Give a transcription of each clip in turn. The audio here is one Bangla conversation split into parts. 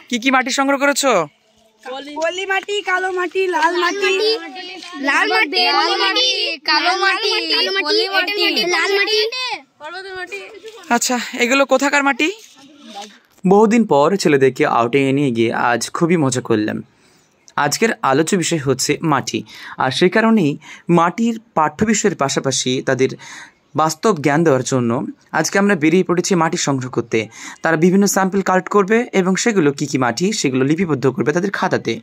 কি কি মাটি সংগ্রহ করেছো? পলি মাটি, কালো মাটি, লাল মাটি, লাল মাটি, কালো মাটি, পলি মাটি, লাল মাটি, পর্বতের মাটি। আচ্ছা, এগুলো কোথাকার মাটি? বহুদিন পর ছেলেদেরকে আউটিংয়ে নিয়ে গিয়ে আজ খুবই মজা করলাম। আজকের আলোচ্য বিষয় হচ্ছে মাটি, আর সেই কারণেই মাটির পাঠ্য বিষয়ের পাশাপাশি তাদের বাস্তব জ্ঞান দেওয়ার জন্য আজকে আমরা বেরিয়ে পড়েছি মাটি সংগ্রহ করতে। তারা বিভিন্ন স্যাম্পল কালেক্ট করবে এবং সেগুলো কী কী মাটি সেগুলো লিপিবদ্ধ করবে তাদের খাতাতে।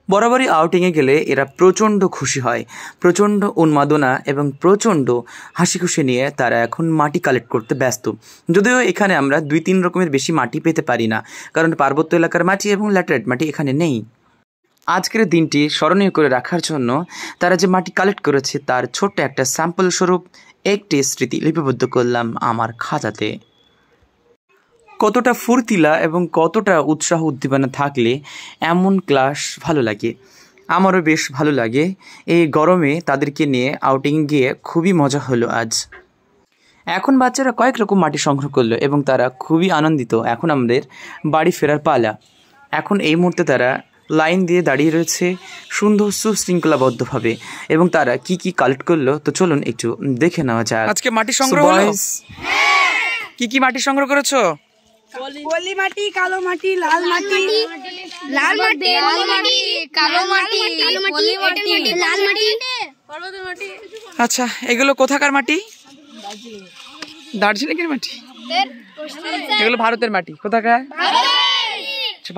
বরাবরই আউটিংয়ে গেলে এরা প্রচণ্ড খুশি হয়, প্রচণ্ড উন্মাদনা এবং প্রচণ্ড হাসি খুশি নিয়ে তারা এখন মাটি কালেক্ট করতে ব্যস্ত। যদিও এখানে আমরা 2-3 রকমের বেশি মাটি পেতে পারি না, কারণ পার্বত্য এলাকার মাটি এবং ল্যাটেরাইট মাটি এখানে নেই। আজকের দিনটি স্মরণীয় করে রাখার জন্য তারা যে মাটি কালেক্ট করেছে তার ছোট্ট একটা স্যাম্পল স্বরূপ একটি স্মৃতি লিপিবদ্ধ করলাম আমার খাতাতে। কতটা ফুর্তিলা এবং কতটা উৎসাহ উদ্দীপনা থাকলে এমন ক্লাস ভালো লাগে। আমারও বেশ ভালো লাগে। এই গরমে তাদেরকে নিয়ে আউটিং গিয়ে খুবই মজা হলো আজ। এখন বাচ্চারা কয়েক রকম মাটি সংগ্রহ করলো এবং তারা খুবই আনন্দিত। এখন আমাদের বাড়ি ফেরার পালা। এখন এই মুহূর্তে তারা লাইন দিয়ে দাঁড়িয়ে রয়েছে সুন্দর সুশৃঙ্খলাবদ্ধভাবে, এবং তারা কি কি কালেক্ট করলো তো চলুন একটু দেখে নেওয়া যাক। আজকে মাটি সংগ্রহ হলো। কি কি মাটি সংগ্রহ করেছো? পলি মাটি, কালো মাটি, লাল মাটি, লাল মাটি, কালো মাটি, পলি মাটি, লাল মাটি, পর্বতের মাটি। আচ্ছা, এগুলো কোথাকার মাটি? দার্জিলিংয়ের মাটি। এগুলো ভারতের মাটি। কোথাকার?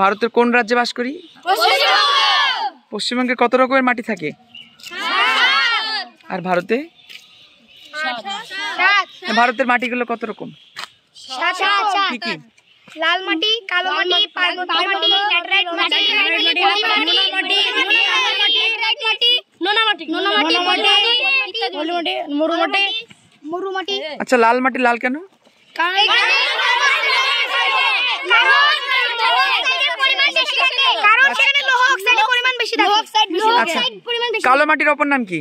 ভারতের কোন রাজ্যে বাস করি? পশ্চিমবঙ্গে কত রকমের মাটি থাকে? আর ভারতে? ভারতের মাটিগুলো কত রকম? কি কি? লাল মাটি, কালো মাটি, পার্বত্য মাটি, ল্যাটেরাইট মাটি, নোনা মাটি, মরু মাটি। আচ্ছা, লাল মাটি লাল কেন? কালো মাটির অপর নাম কি?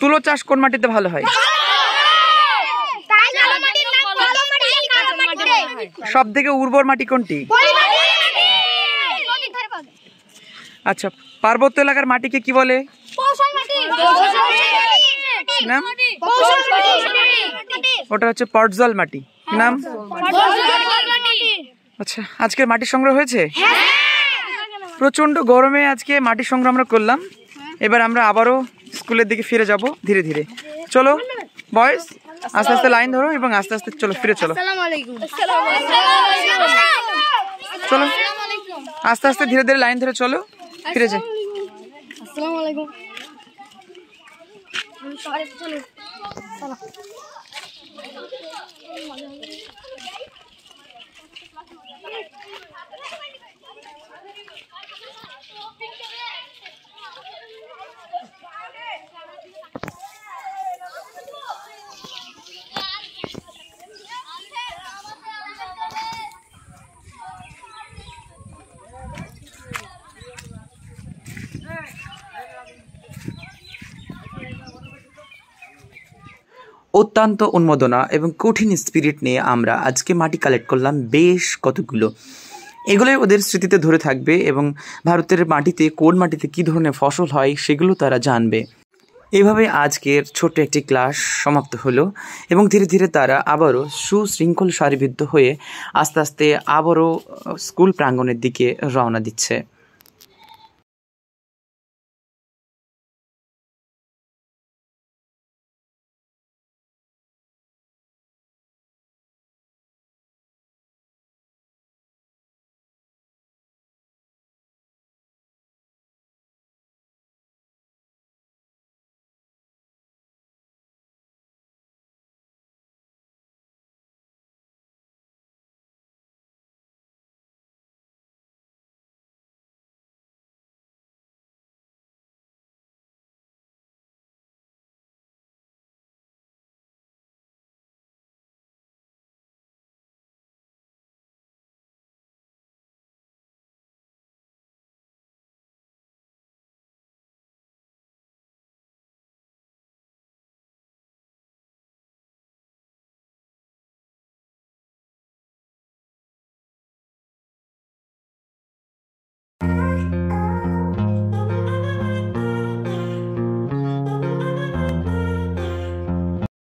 তুলো চাষ কোন মাটিতে ভালো হয়? সব থেকে উর্বর মাটি কোনটি? আচ্ছা, পার্বত্য এলাকার মাটিকে কি বলে? নাম? ওটা হচ্ছে পটজল মাটি। নাম? আচ্ছা, আজকের মাটি সংগ্রহ হয়েছে। প্রচন্ড গরমে আজকে মাটি সংগ্রহ আমরা করলাম। এবার আমরা আবারও স্কুলের দিকে ফিরে যাব ধীরে ধীরে। চলো বয়েস, আস্তে আস্তে লাইন ধরো এবং আস্তে আস্তে চলো ফিরে চলো। চলো আস্তে আস্তে ধীরে ধীরে লাইন ধরে চলো, ফিরে যাই। আসসালামু আলাইকুম। অত্যন্ত উন্মাদনা এবং কঠিন স্পিরিট নিয়ে আমরা আজকে মাটি কালেক্ট করলাম বেশ কতগুলো। এগুলোই ওদের স্মৃতিতে ধরে থাকবে এবং ভারতের মাটিতে কোন মাটিতে কী ধরনের ফসল হয় সেগুলো তারা জানবে। এভাবে আজকের ছোট্ট একটি ক্লাস সমাপ্ত হলো এবং ধীরে ধীরে তারা আবারও সুশৃঙ্খল সারিবদ্ধ হয়ে আস্তে আস্তে আবারও স্কুল প্রাঙ্গণের দিকে রওনা দিচ্ছে।